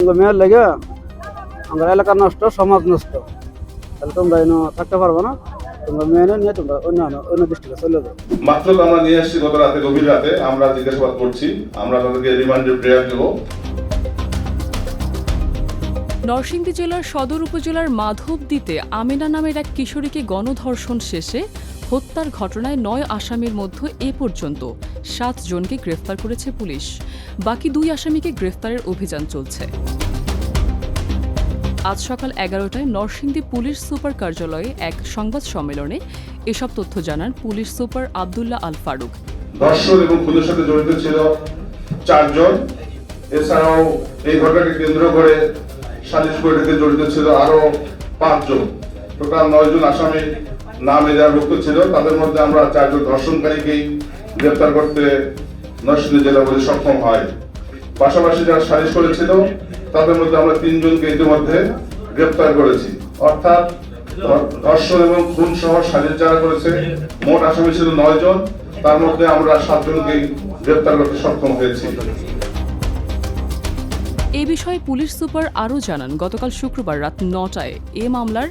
তোমার মেয়ের লেগে আমরা এলাকা নষ্ট, সমাজ নষ্ট, তাহলে তোমরা এনে থাকতে পারবো না। তোমরা মেয়ে নিয়ে তোমরা অন্য ডিস্ট্রিক্টে চলে যাবে। মাত্র আমরা নিয়ে আসছি গত রাতে, গভীর রাতে আমরা জিজ্ঞাসাবাদ করছি, আমরা তাদেরকে রিমান্ডের প্রেয়ার দেবো। নরসিংদী জেলার সদর উপজেলার মাধবদীতে আমেনা নামের এক কিশোরীকে গণধর্ষণ শেষে হত্যার ঘটনায় ৯ আসামির মধ্যে এ পর্যন্ত ৭ জনকে গ্রেফতার করেছে পুলিশ। বাকি ২ আসামিকে গ্রেফতারের অভিযান চলছে। আজ সকাল ১১টায় নরসিংদী পুলিশ সুপার কার্যালয়ে এক সংবাদ সম্মেলনে এসব তথ্য জানান পুলিশ সুপার আব্দুল্লাহ আল ফারুক। ধর্ষণ এবং খুনের সাথে জড়িত ছিল ৪ জন। এছাড়াও এই ঘটনাকে কেন্দ্র করে সালিশ বৈঠকে জড়িত ছিল আরো ৫ জন। টোটাল ৯ জন আসামি নামে যারা যুক্ত ছিল, তাদের মধ্যে আমরা ৪ জন ধর্ষণকারীকেই গ্রেফতার করতে নরসিংদী জেলা পুলিশ সক্ষম হয়। পাশাপাশি যারা সালিশ করেছিল তাদের মধ্যে আমরা ৩ জনকে ইতিমধ্যে গ্রেফতার করেছি। অর্থাৎ ধর্ষণ এবং খুন সহ সালিশ যারা করেছে মোট আসামি ছিল ৯ জন, তার মধ্যে আমরা ৭ জনকে গ্রেফতার করতে সক্ষম হয়েছি। এ বিষয়ে পুলিশ সুপার আরও জানান, গতকাল শুক্রবার রাত ৯টায় এ মামলার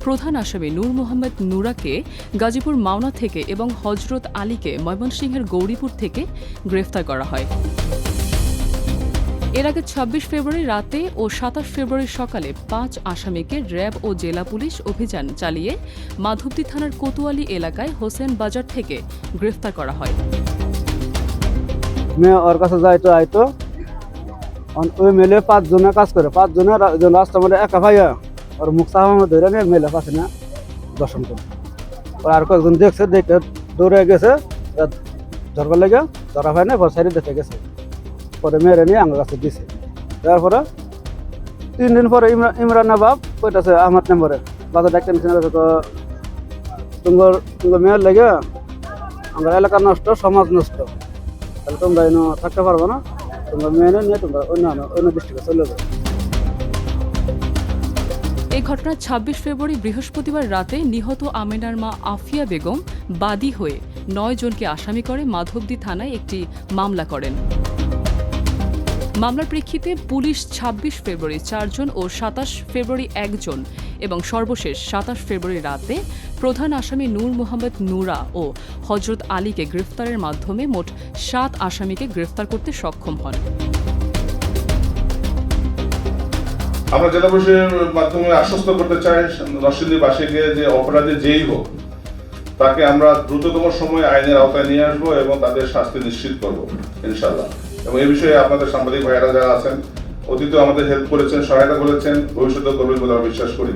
প্রধান আসামি নূর মোহাম্মদ নুরাকে গাজীপুর মাওনা থেকে এবং হজরত আলীকে ময়মনসিংহের গৌরীপুর থেকে গ্রেফতার করা হয়। এর আগে ২৬ ফেব্রুয়ারি রাতে ও ২৭ ফেব্রুয়ারি সকালে ৫ আসামিকে র্যাব ও জেলা পুলিশ অভিযান চালিয়ে মাধবদী থানার কোতোয়ালি এলাকায় হোসেন বাজার থেকে গ্রেফতার করা হয়। মেয়ে ওর কাছে যাইতো আইতো, ওই মেলে ৫ জনে কাজ করে, ৫ জনের রাস্তা মধ্যে একা ভাইয়া ওর মুখ চাপা ধরে নিয়ে মেলে পাশে না দর্শন করে। ওর আর কয়েকজন দেখছে, দেখে দৌড়ে গেছে, ধরবার লেগে ধরা হয় না, সাইডে দেখে গেছে। পরে মেরে নিয়ে আমার কাছে দিছে। তারপরে ৩ দিন পরে ইমরান বাপ কইতাছে আমার নম্বরে বাজার ডাক্তার তোমার মেয়ের লেগে আমরা এলাকা নষ্ট, সমাজ নষ্ট, তাহলে তোমরা এনে থাকতে পারবো না। তোমরা মেয়ে নিয়ে তোমরা অন্য ডিস্ট্রিক্টে চলে যাবে। এই ঘটনায় ২৬ ফেব্রুয়ারি বৃহস্পতিবার রাতে নিহত আমেনার মা আফিয়া বেগম বাদী হয়ে ৯ জনকে আসামি করে মাধবদী থানায় একটি মামলা করেন। মামলার প্রেক্ষিতে পুলিশ ২৬ ফেব্রুয়ারি ৪ জন ও ২৭ ফেব্রুয়ারি ১ জন এবং সর্বশেষ ২৭ ফেব্রুয়ারি রাতে প্রধান আসামি নূর মোহাম্মদ নুরা ও হজরত আলীকে গ্রেফতারের মাধ্যমে মোট ৭ আসামিকে গ্রেফতার করতে সক্ষম হন। আমরা জেলা পুলিশের মাধ্যমে আশ্বস্ত করতে চাই নরসিংদীবাসীকে যে অপরাধী যেই হোক তাকে আমরা দ্রুততম সময়ে আইনের আওতায় নিয়ে আসবো এবং তাদের শাস্তি নিশ্চিত করবো ইনশাআল্লাহ। এবং এই বিষয়ে আপনাদের সাংবাদিক ভাইয়েরা যারা আছেন অতীতে আমাদের হেল্প করেছেন, সহায়তা করেছেন, ভবিষ্যতেও করবেন বলে আমরা বিশ্বাস করি।